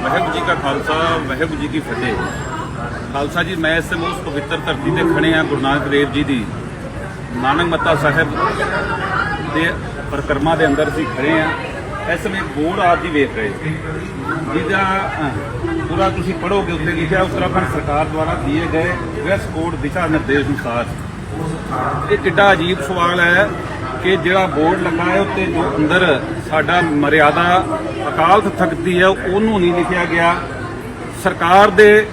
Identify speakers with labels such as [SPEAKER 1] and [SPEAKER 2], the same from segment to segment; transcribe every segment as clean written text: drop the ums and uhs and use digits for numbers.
[SPEAKER 1] ਵਾਹਿਗੁਰੂ ਜੀ ਕਾ ਖਾਲਸਾ ਵਾਹਿਗੁਰੂ ਜੀ ਕੀ ਫਤਿਹ। ਖਾਲਸਾ ਜੀ, ਮੈਂ ਇਸ ਉਸ ਪਵਿੱਤਰ ਧਰਤੀ ਤੇ ਖੜੇ ਆ ਗੁਰੂ ਨਾਨਕ ਦੇਵ ਜੀ ਦੀ ਨਾਨਕ ਮੱਤਾ ਸਾਹਿਬ ਦੇ ਪਰਿਕਰਮਾ ਦੇ ਅੰਦਰ ਅਸੀਂ ਖੜੇ ਆ। ਇਸ ਸਮੇਂ ਬੋਰਡ ਆਪ ਜੀ ਵੇਖ ਰਹੇ ਜਿਹਦਾ ਪੂਰਾ ਤੁਸੀਂ ਪੜ੍ਹੋਗੇ ਉੱਤੇ ਲਿਖਿਆ ਉੱਤਰਾਖੰਡ ਸਰਕਾਰ ਦੁਆਰਾ ਦਿਏ ਗਏ ਡਰੈਸ ਕੋਡ ਦਿਸ਼ਾ ਨਿਰਦੇਸ਼ ਅਨੁਸਾਰ। ਇਹ ਕਿੱਡਾ ਅਜੀਬ ਸਵਾਲ ਹੈ ਕਿ ਜਿਹੜਾ ਬੋਰਡ ਲੱਗਾ ਹੈ ਉੱਤੇ ਜੋ ਅੰਦਰ ਸਾਡਾ ਮਰਿਆਦਾ ਅਕਾਲ ਤਖਤੀ ਹੈ ਉਹਨੂੰ ਨਹੀਂ ਲਿਖਿਆ ਗਿਆ, ਸਰਕਾਰ ਦੇ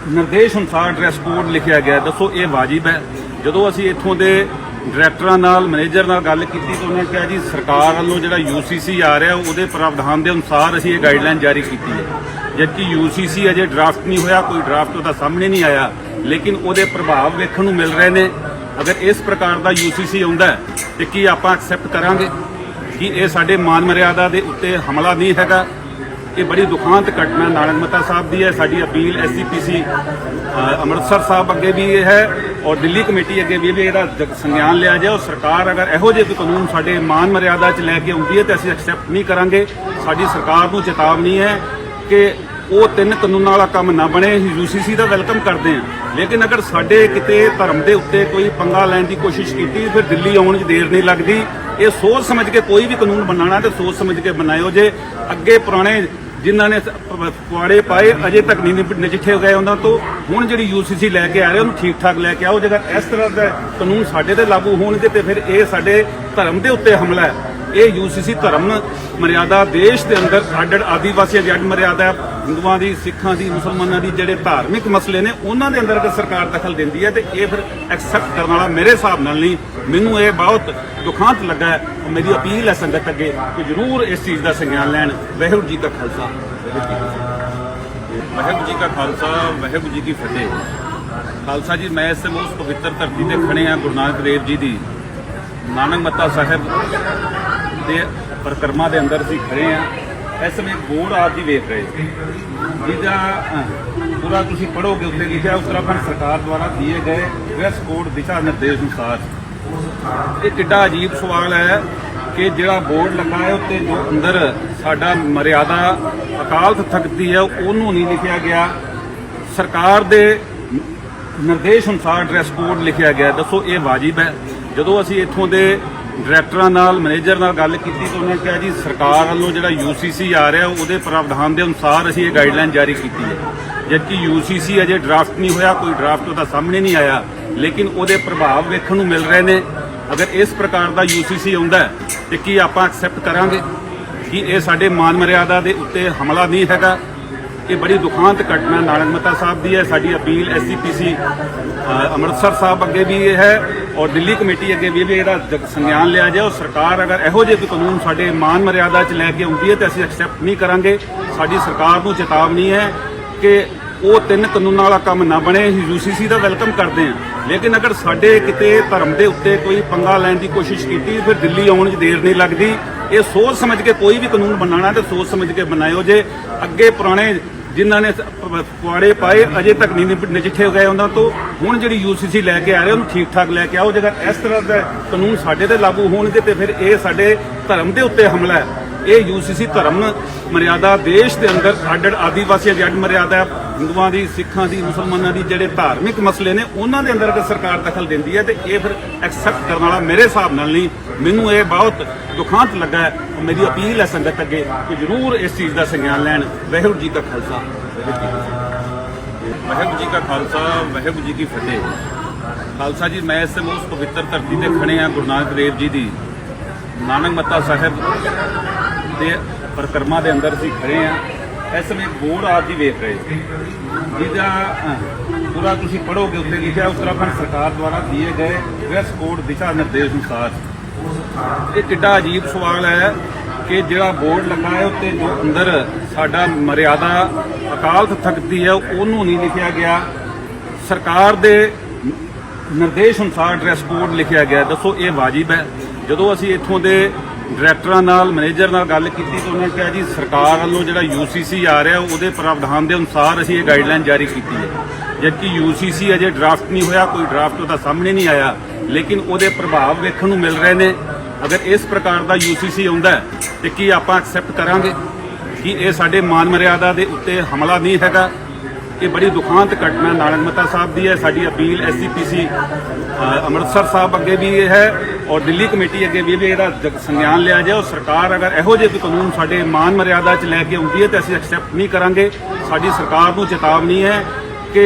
[SPEAKER 1] ਨਿਰਦੇਸ਼ ਅਨੁਸਾਰ ਡਰੈਸ ਕੋਡ ਲਿਖਿਆ ਗਿਆ। ਦੱਸੋ ਇਹ ਵਾਜਿਬ ਹੈ? ਜਦੋਂ ਅਸੀਂ ਇੱਥੋਂ ਦੇ ਡਾਇਰੈਕਟਰਾਂ ਨਾਲ ਮੈਨੇਜਰ ਨਾਲ ਗੱਲ ਕੀਤੀ ਤਾਂ ਉਹਨਾਂ ਨੇ ਕਿਹਾ ਜੀ ਸਰਕਾਰ ਵੱਲੋਂ ਜਿਹੜਾ UCC ਆ ਰਿਹਾ ਉਹਦੇ ਪ੍ਰਾਵਧਾਨ ਦੇ ਅਨੁਸਾਰ ਅਸੀਂ ਇਹ ਗਾਈਡਲਾਈਨ ਜਾਰੀ ਕੀਤੀ ਹੈ। ਜਦਕਿ UCC ਅਜੇ ਡਰਾਫਟ ਨਹੀਂ ਹੋਇਆ, ਕੋਈ ਡਰਾਫਟ ਉਹਦਾ ਸਾਹਮਣੇ ਨਹੀਂ ਆਇਆ, ਲੇਕਿਨ ਉਹਦੇ ਪ੍ਰਭਾਵ ਵੇਖਣ ਨੂੰ ਮਿਲ ਰਹੇ ਨੇ। ਅਗਰ ਇਸ ਪ੍ਰਕਾਰ ਦਾ UCC ਆਉਂਦਾ ਤੇ ਕੀ ਆਪਾਂ ਐਕਸੈਪਟ ਕਰਾਂਗੇ? ਕਿ ਇਹ ਸਾਡੇ ਮਾਨ ਮਰਿਆਦਾ ਦੇ ਉੱਤੇ ਹਮਲਾ ਨਹੀਂ ਹੈਗਾ? ਇਹ ਬੜੀ ਦੁਖਾਂਤ ਘਟਨਾ ਨਾਨਕ ਮੱਤਾ ਸਾਹਿਬ ਦੀ ਹੈ। ਸਾਡੀ ਅਪੀਲ SCPC ਅੰਮ੍ਰਿਤਸਰ ਸਾਹਿਬ ਅੱਗੇ ਵੀ ਇਹ ਹੈ ਔਰ ਦਿੱਲੀ ਕਮੇਟੀ ਅੱਗੇ ਵੀ ਇਹਦਾ ਸੰਗਿਆਨ ਲਿਆ ਜਾਏ। ਔਰ ਸਰਕਾਰ ਅਗਰ ਇਹੋ ਜਿਹੇ ਕਾਨੂੰਨ ਸਾਡੇ ਮਾਨ ਮਰਿਆਦਾ 'ਚ ਲੈ ਕੇ ਆਉਂਦੀ ਹੈ ਤਾਂ ਅਸੀਂ ਐਕਸੈਪਟ ਨਹੀਂ ਕਰਾਂਗੇ। ਸਾਡੀ ਸਰਕਾਰ ਨੂੰ ਚੇਤਾਵਨੀ ਹੈ ਕਿ ਉਹ 3 ਕਾਨੂੰਨਾਂ ਵਾਲਾ ਕੰਮ ਨਾ ਬਣੇ। UCC ਦਾ ਵੈਲਕਮ ਕਰਦੇ ਹਾਂ, ਲੇਕਿਨ ਅਗਰ ਸਾਡੇ ਕਿਤੇ ਧਰਮ ਦੇ ਉੱਤੇ ਕੋਈ ਪੰਗਾ ਲੈਣ ਦੀ ਕੋਸ਼ਿਸ਼ ਕੀਤੀ ਫਿਰ ਦਿੱਲੀ ਆਉਣ 'ਚ ਦੇਰ ਨਹੀਂ ਲੱਗਦੀ। ਇਹ ਸੋਚ ਸਮਝ ਕੇ ਕੋਈ ਵੀ ਕਾਨੂੰਨ ਬਣਾਉਣਾ ਤੇ ਸੋਚ ਸਮਝ ਕੇ ਬਣਾਇਓ। ਜੇ ਅੱਗੇ ਪੁਰਾਣੇ ਜਿਨ੍ਹਾਂ ਨੇ ਪੁਆੜੇ ਪਾਏ ਅਜੇ ਤੱਕ ਨਹੀਂ ਨਜਿੱਠੇ ਗਏ ਉਹਨਾਂ ਤੋਂ, ਹੁਣ ਜਿਹੜੀ UCC ਲੈ ਕੇ ਆ ਰਹੇ ਉਹਨੂੰ ਠੀਕ ਠਾਕ ਲੈ ਕੇ ਆਓ। ਜੇਕਰ ਇਸ ਤਰ੍ਹਾਂ ਦਾ ਕਾਨੂੰਨ ਸਾਡੇ ਤੇ ਲਾਗੂ ਹੋਣਗੇ ਤੇ ਫਿਰ ਇਹ ਸਾਡੇ ਧਰਮ ਦੇ ਉੱਤੇ ਹਮਲਾ ਹੈ। ਇਹ UCC ਧਰਮ ਮਰਿਆਦਾ ਦੇਸ਼ ਦੇ ਅੰਦਰ ਅੱਡ ਆਦੀਵਾਸੀਆਂ ਦੀ ਅੱਡ ਮਰਿਆਦਾ, ਹਿੰਦੂਆਂ ਦੀ, ਸਿੱਖਾਂ ਦੀ, ਮੁਸਲਮਾਨਾਂ ਦੀ ਜਿਹੜੇ ਧਾਰਮਿਕ ਮਸਲੇ ਨੇ ਉਹਨਾਂ ਦੇ ਅੰਦਰ ਅਗਰ ਸਰਕਾਰ ਦਖਲ ਦਿੰਦੀ ਹੈ ਤੇ ਇਹ ਫਿਰ ਐਕਸੈਪਟ ਕਰਨ ਵਾਲਾ ਮੇਰੇ ਹਿਸਾਬ ਨਾਲ ਨਹੀਂ। ਮੈਨੂੰ ਇਹ ਬਹੁਤ ਦੁਖਾਂਤ ਲੱਗਾ ਹੈ। ਮੇਰੀ ਅਪੀਲ ਹੈ ਸੰਗਤ ਅੱਗੇ ਕਿ ਜ਼ਰੂਰ ਇਸ ਚੀਜ਼ ਦਾ ਸੰਗਿਆਨ ਲੈਣ। ਵਾਹਿਗੁਰੂ ਜੀ ਕਾ ਖਾਲਸਾ ਵਾਹਿਗੁਰੂ ਜੀ ਕਾ ਖਾਲਸਾ ਵਾਹਿਗੁਰੂ ਜੀ ਕੀ ਫਤਿਹ। ਖਾਲਸਾ ਜੀ, ਮੈਂ ਇਸ ਉਸ ਪਵਿੱਤਰ ਧਰਤੀ ਤੇ ਖੜੇ ਆ ਗੁਰੂ ਨਾਨਕ ਦੇਵ ਜੀ ਦੀ ਨਾਨਕ ਮੱਤਾ ਸਾਹਿਬ ਦੇ ਪਰਿਕਰਮਾ ਦੇ ਅੰਦਰ ਅਸੀਂ ਖੜੇ ਆ। ਇਸ ਸਮੇਂ ਬੋਰਡ ਆਪ ਜੀ ਵੇਖ ਰਹੇ ਜਿਹਦਾ ਪੂਰਾ ਤੁਸੀਂ ਪੜ੍ਹੋਗੇ ਉੱਤੇ ਲਿਖਿਆ ਉੱਤਰਾਖੰਡ ਸਰਕਾਰ ਦੁਆਰਾ ਦਿਏ ਗਏ ਡਰੈਸ ਕੋਡ ਦਿਸ਼ਾ ਨਿਰਦੇਸ਼ ਅਨੁਸਾਰ। ਇਹ ਕਿੱਡਾ ਅਜੀਬ ਸਵਾਲ ਹੈ ਕਿ ਜਿਹੜਾ ਬੋਰਡ ਲੱਗਾ ਹੈ ਉੱਤੇ ਜੋ ਅੰਦਰ ਸਾਡਾ ਮਰਿਆਦਾ ਅਕਾਲ ਤਖਤੀ ਹੈ ਉਹਨੂੰ ਨਹੀਂ ਲਿਖਿਆ ਗਿਆ, ਸਰਕਾਰ ਦੇ ਨਿਰਦੇਸ਼ ਅਨੁਸਾਰ ਡਰੈਸ ਕੋਡ ਲਿਖਿਆ ਗਿਆ। ਦੱਸੋ ਇਹ ਵਾਜਿਬ ਹੈ? ਜਦੋਂ ਅਸੀਂ ਇੱਥੋਂ ਦੇ ਡਾਇਰੈਕਟਰਾਂ ਨਾਲ ਮੈਨੇਜਰ ਨਾਲ ਗੱਲ ਕੀਤੀ ਤਾਂ ਉਹਨਾਂ ਨੇ ਕਿਹਾ ਜੀ ਸਰਕਾਰ ਵੱਲੋਂ ਜਿਹੜਾ UCC ਆ ਰਿਹਾ ਉਹਦੇ ਪ੍ਰਾਵਧਾਨ ਦੇ ਅਨੁਸਾਰ ਅਸੀਂ ਇਹ ਗਾਈਡਲਾਈਨ ਜਾਰੀ ਕੀਤੀ ਹੈ। ਜਦਕਿ UCC ਅਜੇ ਡਰਾਫਟ ਨਹੀਂ ਹੋਇਆ, ਕੋਈ ਡਰਾਫਟ ਉਹਦਾ ਸਾਹਮਣੇ ਨਹੀਂ ਆਇਆ, ਲੇਕਿਨ ਉਹਦੇ ਪ੍ਰਭਾਵ ਵੇਖਣ ਨੂੰ ਮਿਲ ਰਹੇ ਨੇ। ਅਗਰ ਇਸ ਪ੍ਰਕਾਰ ਦਾ UCC ਆਉਂਦਾ ਤੇ ਕੀ ਆਪਾਂ ਐਕਸੈਪਟ ਕਰਾਂਗੇ? ਕਿ ਇਹ ਸਾਡੇ ਮਾਨ ਮਰਿਆਦਾ ਦੇ ਉੱਤੇ ਹਮਲਾ ਨਹੀਂ ਹੈਗਾ? ਇਹ ਬੜੀ ਦੁਖਾਂਤ ਘਟਨਾ ਨਾਨਕ ਮੱਤਾ ਸਾਹਿਬ ਦੀ ਹੈ। ਸਾਡੀ ਅਪੀਲ SCPC ਅੰਮ੍ਰਿਤਸਰ ਸਾਹਿਬ ਅੱਗੇ ਵੀ ਇਹ ਹੈ ਔਰ ਦਿੱਲੀ ਕਮੇਟੀ ਅੱਗੇ ਵੀ ਇਹਦਾ ਸੰਗਿਆਨ ਲਿਆ ਜਾਏ। ਔਰ ਸਰਕਾਰ ਅਗਰ ਇਹੋ ਜਿਹੇ ਕਾਨੂੰਨ ਸਾਡੇ ਮਾਨ ਮਰਿਆਦਾ 'ਚ ਲੈ ਕੇ ਆਉਂਦੀ ਹੈ ਤਾਂ ਅਸੀਂ ਐਕਸੈਪਟ ਨਹੀਂ ਕਰਾਂਗੇ। ਸਾਡੀ ਸਰਕਾਰ ਨੂੰ ਚੇਤਾਵਨੀ ਹੈ ਕਿ ਉਹ 3 ਕਾਨੂੰਨਾਂ ਵਾਲਾ ਕੰਮ ਨਾ ਬਣੇ। UCC ਦਾ ਵੈਲਕਮ ਕਰਦੇ ਹਾਂ, ਲੇਕਿਨ ਅਗਰ ਸਾਡੇ ਕਿਤੇ ਧਰਮ ਦੇ ਉੱਤੇ ਕੋਈ ਪੰਗਾ ਲੈਣ ਦੀ ਕੋਸ਼ਿਸ਼ ਕੀਤੀ ਫਿਰ ਦਿੱਲੀ ਆਉਣ 'ਚ ਦੇਰ ਨਹੀਂ ਲੱਗਦੀ। ਇਹ ਸੋਚ ਸਮਝ ਕੇ ਕੋਈ ਵੀ ਕਾਨੂੰਨ ਬਣਾਉਣਾ ਤੇ ਸੋਚ ਸਮਝ ਕੇ ਬਣਾਇਓ। ਜੇ ਅੱਗੇ ਪੁਰਾਣੇ ਜਿਨ੍ਹਾਂ ਨੇ ਪੁਆੜੇ ਪਾਏ ਅਜੇ ਤੱਕ ਨਹੀਂ ਨਜਿੱਠੇ ਗਏ ਉਹਨਾਂ ਤੋਂ, ਹੁਣ ਜਿਹੜੀ UCC ਲੈ ਕੇ ਆ ਰਹੇ ਉਹਨੂੰ ਠੀਕ ਠਾਕ ਲੈ ਕੇ ਆਓ। ਜੇਕਰ ਇਸ ਤਰ੍ਹਾਂ ਦਾ ਕਾਨੂੰਨ ਸਾਡੇ ਤੇ ਲਾਗੂ ਹੋਣਗੇ ਤੇ ਫਿਰ ਇਹ ਸਾਡੇ ਧਰਮ ਦੇ ਉੱਤੇ ਹਮਲਾ ਹੈ। ਇਹ UCC ਧਰਮ ਮਰਿਆਦਾ ਦੇਸ਼ ਦੇ ਅੰਦਰ ਅੱਡ ਆਦੀਵਾਸੀਆਂ ਦੀ ਅੱਡ ਮਰਿਆਦਾ, ਹਿੰਦੂਆਂ ਦੀ, ਸਿੱਖਾਂ ਦੀ, ਮੁਸਲਮਾਨਾਂ ਦੀ ਜਿਹੜੇ ਧਾਰਮਿਕ ਮਸਲੇ ਨੇ ਉਹਨਾਂ ਦੇ ਅੰਦਰ ਅਗਰ ਸਰਕਾਰ ਦਖਲ ਦਿੰਦੀ ਹੈ ਤੇ ਇਹ ਫਿਰ ਐਕਸੈਪਟ ਕਰਨ ਵਾਲਾ ਮੇਰੇ ਹਿਸਾਬ ਨਾਲ ਨਹੀਂ। ਮੈਨੂੰ ਇਹ ਬਹੁਤ ਦੁਖਾਂਤ ਲੱਗਾ ਹੈ। ਮੇਰੀ ਅਪੀਲ ਹੈ ਸੰਗਤ ਅੱਗੇ ਕਿ ਜ਼ਰੂਰ ਇਸ ਚੀਜ਼ ਦਾ ਸੰਗਿਆਨ ਲੈਣ। ਵਾਹਿਗੁਰੂ ਜੀ ਕਾ ਖਾਲਸਾ ਵਾਹਿਗੁਰੂ ਜੀ ਕਾ ਖਾਲਸਾ ਵਾਹਿਗੁਰੂ ਜੀ ਕੀ ਫਤਿਹ। ਖਾਲਸਾ ਜੀ, ਮੈਂ ਇਸ ਉਸ ਪਵਿੱਤਰ ਧਰਤੀ ਤੇ ਖੜੇ ਆ ਗੁਰੂ ਨਾਨਕ ਦੇਵ ਜੀ ਦੀ ਨਾਨਕ ਮੱਤਾ ਸਾਹਿਬ ਦੇ ਪਰਿਕਰਮਾ ਦੇ ਅੰਦਰ ਅਸੀਂ ਖੜੇ ਆ। ਇਸ ਸਮੇਂ ਬੋਰਡ ਆਪ ਜੀ ਵੇਖ ਰਹੇ ਜਿਹਦਾ ਪੂਰਾ ਤੁਸੀਂ ਪੜ੍ਹੋਗੇ ਉੱਤੇ ਲਿਖਿਆ ਉੱਤਰਾਖੰਡ ਸਰਕਾਰ ਦੁਆਰਾ ਦਿਏ ਗਏ ਡਰੈਸ ਕੋਡ ਦਿਸ਼ਾ ਨਿਰਦੇਸ਼ ਅਨੁਸਾਰ। ਇਹ ਕਿੱਡਾ ਅਜੀਬ ਸਵਾਲ ਹੈ ਕਿ ਜਿਹੜਾ ਬੋਰਡ ਲੱਗਾ ਹੈ ਉੱਤੇ ਜੋ ਅੰਦਰ ਸਾਡਾ ਮਰਿਆਦਾ ਅਕਾਲ ਤਖਤੀ ਹੈ ਉਹਨੂੰ ਨਹੀਂ ਲਿਖਿਆ ਗਿਆ, ਸਰਕਾਰ ਦੇ ਨਿਰਦੇਸ਼ ਅਨੁਸਾਰ ਡਰੈਸ ਕੋਡ ਲਿਖਿਆ ਗਿਆ। ਦੱਸੋ ਇਹ ਵਾਜਿਬ ਹੈ? ਜਦੋਂ ਅਸੀਂ ਇੱਥੋਂ ਦੇ ਡਾਇਰੈਕਟਰਾਂ ਨਾਲ ਮੈਨੇਜਰ ਨਾਲ ਗੱਲ ਕੀਤੀ ਤਾਂ ਉਹਨਾਂ ਨੇ ਕਿਹਾ ਜੀ ਸਰਕਾਰ ਵੱਲੋਂ ਜਿਹੜਾ UCC ਆ ਰਿਹਾ ਉਹਦੇ ਪ੍ਰਾਵਧਾਨ ਦੇ ਅਨੁਸਾਰ ਅਸੀਂ ਇਹ ਗਾਈਡਲਾਈਨ ਜਾਰੀ ਕੀਤੀ ਹੈ। ਜਦਕਿ UCC ਅਜੇ ਡਰਾਫਟ ਨਹੀਂ ਹੋਇਆ, ਕੋਈ ਡਰਾਫਟ ਉਹਦਾ ਸਾਹਮਣੇ ਨਹੀਂ ਆਇਆ, ਲੇਕਿਨ ਉਹਦੇ ਪ੍ਰਭਾਵ ਵੇਖਣ ਨੂੰ ਮਿਲ ਰਹੇ ਨੇ। ਅਗਰ ਇਸ ਪ੍ਰਕਾਰ ਦਾ UCC ਆਉਂਦਾ ਤੇ ਕੀ ਆਪਾਂ ਐਕਸੈਪਟ ਕਰਾਂਗੇ? ਕਿ ਕਿ ਇਹ ਸਾਡੇ ਮਾਨ ਮਰਿਆਦਾ ਦੇ ਉੱਤੇ ਹਮਲਾ ਨਹੀਂ ਹੈਗਾ। ਇਹ ਬੜੀ ਦੁਖਾਂਤ ਘਟਨਾ ਨਾਨਕ ਮੱਤਾ ਸਾਹਿਬ ਦੀ ਹੈ। ਸਾਡੀ ਅਪੀਲ ਐਸਜੀਪੀਸੀ ਅੰਮ੍ਰਿਤਸਰ ਸਾਹਿਬ ਅੱਗੇ ਵੀ ਇਹ ਹੈ ਔਰ ਦਿੱਲੀ ਕਮੇਟੀ ਅੱਗੇ ਵੀ ਇਹਦਾ ਸੰਗਿਆਨ ਲਿਆ ਜਾਏ। ਔਰ ਸਰਕਾਰ ਅਗਰ ਇਹੋ ਜਿਹੇ ਕੋਈ ਕਾਨੂੰਨ ਸਾਡੇ ਮਾਨ ਮਰਿਆਦਾ 'ਚ ਲੈ ਕੇ ਆਉਂਦੀ ਹੈ ਤਾਂ ਅਸੀਂ ਐਕਸੈਪਟ ਨਹੀਂ ਕਰਾਂਗੇ। ਸਾਡੀ ਸਰਕਾਰ ਨੂੰ ਚੇਤਾਵਨੀ ਹੈ ਕਿ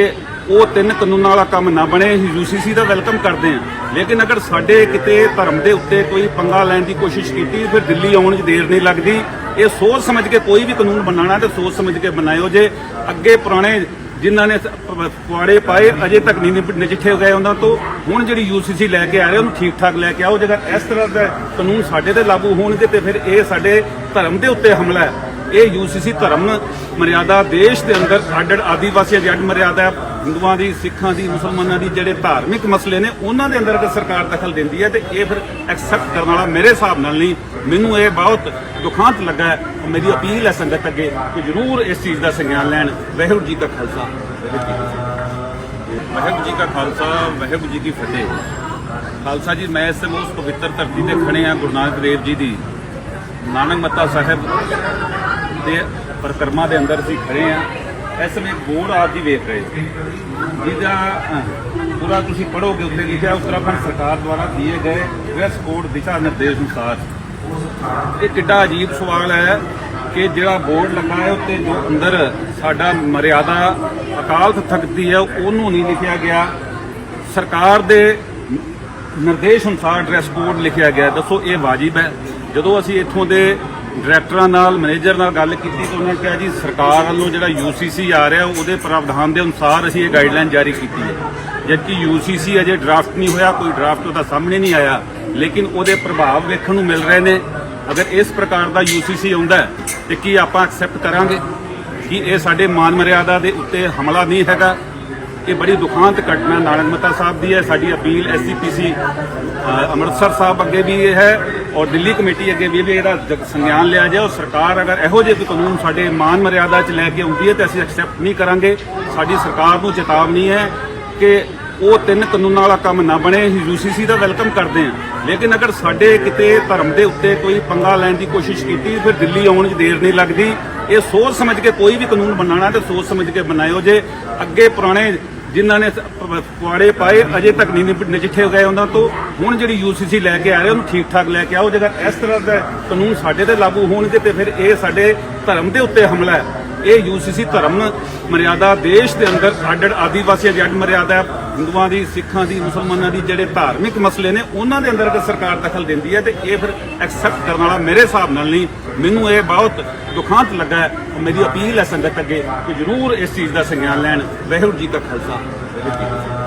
[SPEAKER 1] ਉਹ 3 ਕਾਨੂੰਨਾਂ ਵਾਲਾ ਕੰਮ ਨਾ ਬਣੇ। ਅਸੀਂ ਯੂਸੀਸੀ ਦਾ ਵੈਲਕਮ ਕਰਦੇ ਹਾਂ, ਲੇਕਿਨ ਅਗਰ ਸਾਡੇ ਕਿਤੇ ਧਰਮ ਦੇ ਉੱਤੇ ਕੋਈ ਪੰਗਾ ਲੈਣ ਦੀ ਕੋਸ਼ਿਸ਼ ਕੀਤੀ ਫਿਰ ਦਿੱਲੀ ਆਉਣ 'ਚ ਦੇਰ ਨਹੀਂ ਲੱਗਦੀ। ਇਹ ਸੋਚ ਸਮਝ ਕੇ ਕੋਈ ਵੀ ਕਾਨੂੰਨ ਬਣਾਉਣਾ ਤੇ ਸੋਚ ਸਮਝ ਕੇ ਬਣਾਇਓ। ਜੇ ਅੱਗੇ ਪੁਰਾਣੇ ਜਿਨ੍ਹਾਂ ਨੇ ਪੁਆੜੇ ਪਾਏ ਅਜੇ ਤੱਕ ਨਹੀਂ ਨਜਿੱਠੇ ਗਏ ਉਹਨਾਂ ਤੋਂ, ਹੁਣ ਜਿਹੜੀ ਯੂਸੀਸੀ ਲੈ ਕੇ ਆ ਰਹੇ ਉਹਨੂੰ ਠੀਕ ਠਾਕ ਲੈ ਕੇ ਆਓ। ਜੇਕਰ ਇਸ ਤਰ੍ਹਾਂ ਦਾ ਕਾਨੂੰਨ ਸਾਡੇ ਤੇ ਲਾਗੂ ਹੋਣਗੇ ਤੇ ਫਿਰ ਇਹ ਸਾਡੇ ਧਰਮ ਦੇ ਉੱਤੇ ਹਮਲਾ ਹੈ। ਇਹ ਯੂਸੀਸੀ ਧਰਮ ਮਰਿਆਦਾ ਦੇਸ਼ ਦੇ ਅੰਦਰ ਅੱਡ ਆਦੀਵਾਸੀਆਂ ਦੀ ਅੱਡ ਮਰਿਆਦਾ ਹੈ। ਹਿੰਦੂਆਂ ਦੀ, ਸਿੱਖਾਂ ਦੀ, ਮੁਸਲਮਾਨਾਂ ਦੀ ਜਿਹੜੇ ਧਾਰਮਿਕ ਮਸਲੇ ਨੇ ਉਹਨਾਂ ਦੇ ਅੰਦਰ ਅਗਰ ਸਰਕਾਰ ਦਖਲ ਦਿੰਦੀ ਹੈ ਤੇ ਇਹ ਫਿਰ ਐਕਸੈਪਟ ਕਰਨ ਵਾਲਾ ਮੇਰੇ ਹਿਸਾਬ ਨਾਲ ਨਹੀਂ। ਮੈਨੂੰ ਇਹ ਬਹੁਤ ਦੁਖਾਂਤ ਲੱਗਾ ਹੈ। ਮੇਰੀ ਅਪੀਲ ਹੈ ਸੰਗਤ ਅੱਗੇ ਕਿ ਜ਼ਰੂਰ ਇਸ ਚੀਜ਼ ਦਾ ਸੰਗਿਆਨ ਲੈਣ। ਵਾਹਿਗੁਰੂ ਜੀ ਕਾ ਖਾਲਸਾ, ਵਾਹਿਗੁਰੂ ਜੀ ਕਾ ਖਾਲਸਾ, ਵਾਹਿਗੁਰੂ ਜੀ ਕੀ ਫਤਿਹ। ਖਾਲਸਾ ਜੀ, ਮੈਂ ਇਸ ਸਮੇਂ ਉਸ ਪਵਿੱਤਰ ਧਰਤੀ ਤੇ ਖੜੇ ਹਾਂ ਗੁਰੂ ਨਾਨਕ ਦੇਵ ਜੀ ਦੀ ਨਾਨਕ ਮੱਤਾ ਸਾਹਿਬ ਦੇ ਪਰਿਕਰਮਾ ਦੇ ਅੰਦਰ ਅਸੀਂ ਖੜੇ ਹਾਂ। ਇਸ ਸਮੇਂ ਬੋਰਡ ਆਪ ਜੀ ਵੇਖ ਰਹੇ ਜਿਹਦਾ ਪੂਰਾ ਤੁਸੀਂ ਪੜ੍ਹੋਗੇ ਉੱਤੇ ਲਿਖਿਆ ਉੱਤਰਾਖੰਡ ਸਰਕਾਰ ਦੁਆਰਾ ਦਿਏ ਗਏ ਡਰੈਸ ਕੋਡ ਦਿਸ਼ਾ ਨਿਰਦੇਸ਼ ਅਨੁਸਾਰ। ਇਹ ਕਿੱਡਾ ਅਜੀਬ ਸਵਾਲ ਹੈ ਕਿ ਜਿਹੜਾ ਬੋਰਡ ਲੱਗਾ ਹੈ ਉੱਤੇ ਜੋ ਅੰਦਰ ਸਾਡਾ ਮਰਿਆਦਾ ਅਕਾਲ ਤਖਤ ਹੈ ਉਹਨੂੰ ਨਹੀਂ ਲਿਖਿਆ ਗਿਆ, ਸਰਕਾਰ ਦੇ ਨਿਰਦੇਸ਼ ਅਨੁਸਾਰ ਡਰੈਸ ਕੋਡ ਲਿਖਿਆ ਗਿਆ। ਦੱਸੋ ਇਹ ਵਾਜਿਬ ਹੈ? ਜਦੋਂ ਅਸੀਂ ਇੱਥੋਂ ਦੇ ਡਾਇਰੈਕਟਰਾਂ ਨਾਲ, ਮੈਨੇਜਰ ਨਾਲ ਗੱਲ ਕੀਤੀ ਤਾਂ ਉਹਨਾਂ ਨੇ ਕਿਹਾ ਜੀ ਸਰਕਾਰ ਵੱਲੋਂ ਜਿਹੜਾ ਯੂਸੀਸੀ ਆ ਰਿਹਾ ਉਹਦੇ ਪ੍ਰਾਵਧਾਨ ਦੇ ਅਨੁਸਾਰ ਅਸੀਂ ਇਹ ਗਾਈਡਲਾਈਨ ਜਾਰੀ ਕੀਤੀ ਹੈ। ਜਦਕਿ ਯੂਸੀਸੀ ਅਜੇ ਡਰਾਫਟ ਨਹੀਂ ਹੋਇਆ, ਕੋਈ ਡਰਾਫਟ ਉਹਦਾ ਸਾਹਮਣੇ ਨਹੀਂ ਆਇਆ, ਲੇਕਿਨ ਉਹਦੇ ਪ੍ਰਭਾਵ ਵੇਖਣ ਨੂੰ ਮਿਲ ਰਹੇ ਨੇ। ਅਗਰ ਇਸ ਪ੍ਰਕਾਰ ਦਾ ਯੂਸੀਸੀ ਆਉਂਦਾ ਤੇ ਕੀ ਆਪਾਂ ਐਕਸੈਪਟ ਕਰਾਂਗੇ ਕਿ ਇਹ ਸਾਡੇ ਮਾਨ ਮਰਿਆਦਾ ਦੇ ਉੱਤੇ ਹਮਲਾ ਨਹੀਂ ਹੈਗਾ? ਇਹ ਬੜੀ ਦੁਖਾਂਤ ਘਟਨਾ ਨਾਨਕ ਮੱਤਾ ਸਾਹਿਬ ਦੀ ਹੈ। ਸਾਡੀ ਅਪੀਲ ਐਸਜੀਪੀਸੀ ਅੰਮ੍ਰਿਤਸਰ ਸਾਹਿਬ ਅੱਗੇ ਵੀ ਇਹ ਹੈ ਔਰ ਦਿੱਲੀ ਕਮੇਟੀ ਅੱਗੇ ਵੀ ਇਹਦਾ ਸੰਗਿਆਨ ਲਿਆ ਜਾਏ। ਔਰ ਸਰਕਾਰ ਅਗਰ ਇਹੋ ਜਿਹੇ ਕੋਈ ਕਾਨੂੰਨ ਸਾਡੇ ਮਾਨ ਮਰਿਆਦਾ 'ਚ ਲੈ ਕੇ ਆਉਂਦੀ ਹੈ ਤਾਂ ਅਸੀਂ ਐਕਸੈਪਟ ਨਹੀਂ ਕਰਾਂਗੇ। ਸਾਡੀ ਸਰਕਾਰ ਨੂੰ ਚੇਤਾਵਨੀ ਹੈ ਕਿ ਉਹ 3 ਕਾਨੂੰਨਾਂ ਵਾਲਾ ਕੰਮ ਨਾ ਬਣੇ। ਅਸੀਂ ਯੂਸੀਸੀ ਦਾ ਵੈਲਕਮ ਕਰਦੇ ਹਾਂ, ਲੇਕਿਨ ਅਗਰ ਸਾਡੇ ਕਿਤੇ ਧਰਮ ਦੇ ਉੱਤੇ ਕੋਈ ਪੰਗਾ ਲੈਣ ਦੀ ਕੋਸ਼ਿਸ਼ ਕੀਤੀ ਫਿਰ ਦਿੱਲੀ ਆਉਣ 'ਚ ਦੇਰ ਨਹੀਂ ਲੱਗਦੀ। ਇਹ ਸੋਚ ਸਮਝ ਕੇ ਕੋਈ ਵੀ ਕਾਨੂੰਨ ਬਣਾਉਣਾ ਤੇ ਸੋਚ ਸਮਝ ਕੇ ਬਣਾਇਓ। ਜੇ ਅੱਗੇ ਪੁਰਾਣੇ ਜਿਨ੍ਹਾਂ ਨੇ ਪੁਆੜੇ ਪਾਏ ਅਜੇ ਤੱਕ ਨਹੀਂ ਨਜਿੱਠੇ ਗਏ ਉਹਨਾਂ ਤੋਂ, ਹੁਣ ਜਿਹੜੀ ਯੂਸੀਸੀ ਲੈ ਕੇ ਆ ਰਹੇ ਉਹਨੂੰ ਠੀਕ ਠਾਕ ਲੈ ਕੇ ਆਓ। ਜੇਕਰ ਇਸ ਤਰ੍ਹਾਂ ਦਾ ਕਾਨੂੰਨ ਸਾਡੇ ਤੇ ਲਾਗੂ ਹੋਣਗੇ ਤੇ ਫਿਰ ਇਹ ਸਾਡੇ ਧਰਮ ਦੇ ਉੱਤੇ ਹਮਲਾ ਹੈ। ਇਹ ਯੂਸੀਸੀ ਧਰਮ ਮਰਿਆਦਾ ਦੇਸ਼ ਦੇ ਅੰਦਰ ਅੱਡ ਆਦੀਵਾਸੀਆਂ ਦੀ ਅੱਡ ਮਰਿਆਦਾ ਹੈ। ਹਿੰਦੂਆਂ ਦੀ, ਸਿੱਖਾਂ ਦੀ, ਮੁਸਲਮਾਨਾਂ ਦੀ ਜਿਹੜੇ ਧਾਰਮਿਕ ਮਸਲੇ ਨੇ ਉਹਨਾਂ ਦੇ ਅੰਦਰ ਅਗਰ ਸਰਕਾਰ ਦਖਲ ਦਿੰਦੀ ਹੈ ਤੇ ਇਹ ਫਿਰ ਐਕਸੈਪਟ ਕਰਨ ਵਾਲਾ ਮੇਰੇ ਹਿਸਾਬ ਨਾਲ ਨਹੀਂ। ਮੈਨੂੰ ਇਹ ਬਹੁਤ ਦੁਖਾਂਤ ਲੱਗਾ ਹੈ। ਮੇਰੀ ਅਪੀਲ ਹੈ ਸੰਗਤ ਅੱਗੇ ਕਿ ਜ਼ਰੂਰ ਇਸ ਚੀਜ਼ ਦਾ ਸੰਗਿਆਨ ਲੈਣ। ਵਾਹਿਗੁਰੂ ਜੀ ਕਾ ਖਾਲਸਾ, ਵਾਹਿਗੁਰੂ ਜੀ ਕੀ ਫਤਿਹ।